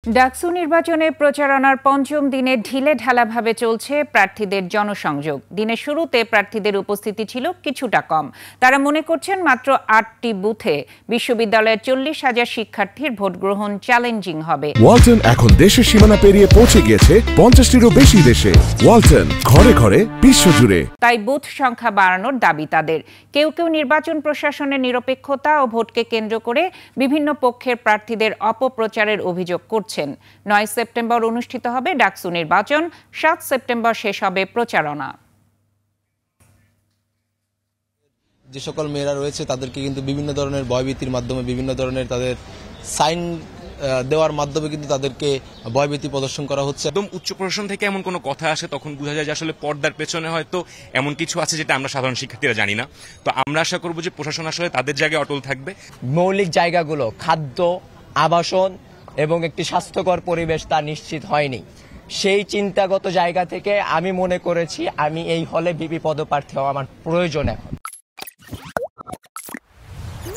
ডাকসু নির্বাচনে প্রচারণার পঞ্চম দিনে ঢিলে ঢালাভাবে চলছে প্রার্থীদের জনসংযোগ। দিনের শুরুতে প্রার্থীদের উপস্থিতি ছিল কিছুটা কম। তারা মনে করছেন মাত্র ৮টি বুথে বিশ্ববিদ্যালয়ের ৪০,০০০ শিক্ষার্থীর ভোট গ্রহণ চ্যালেঞ্জিং হবে। ওয়ালটন এখন দেশের সীমানা পেরিয়ে পৌঁছে গিয়েছে ৫০টিরও বেশি দেশে। ওয়ালটন, ঘরে ঘরে বিশ্বজুড়ে। তাই বুথ সংখ্যা বাড়ানোর দাবি তাদের। কেউ কেউ নির্বাচন প্রশাসনের নিরপেক্ষতা ও ভোটকে কেন্দ্র করে বিভিন্ন পক্ষের প্রার্থীদের অপপ্রচারের অভিযোগ করছেন। ৯ সেপ্টেম্বর অনুষ্ঠিত হবে ডাকসু নির্বাচন, ৭ সেপ্টেম্বর শেষ হবে প্রচারণা। যে সকল মেয়েরা রয়েছে তাদেরকে কিন্তু বিভিন্ন ধরনের ভয়ভীতির মাধ্যমে, বিভিন্ন ধরনের তাদের সাইন দেওয়ার মাধ্যমে কিন্তু তাদেরকে ভয়ভীতি প্রদর্শন করা হচ্ছে। একদম উচ্চ প্রশাসন থেকে এমন কোনো কথা আসে, তখন বোঝা যায় যে আসলে পর্দার পেছনে হয়তো এমন কিছু আছে যেটা আমরা সাধারণ শিক্ষার্থীরা জানি না। তো আমরা আশা করব যে প্রশাসন আসলে তাদের জায়গায় অটল থাকবে। মৌলিক জায়গাগুলো, খাদ্য, আবাসন এবং একটি স্বাস্থ্যকর পরিবেশ তা নিশ্চিত হয়নি। সেই চিন্তাগত জায়গা থেকে আমি মনে করেছি আমি এই হলে ভিপি পদপ্রার্থী হওয়া আমার প্রয়োজন এখন।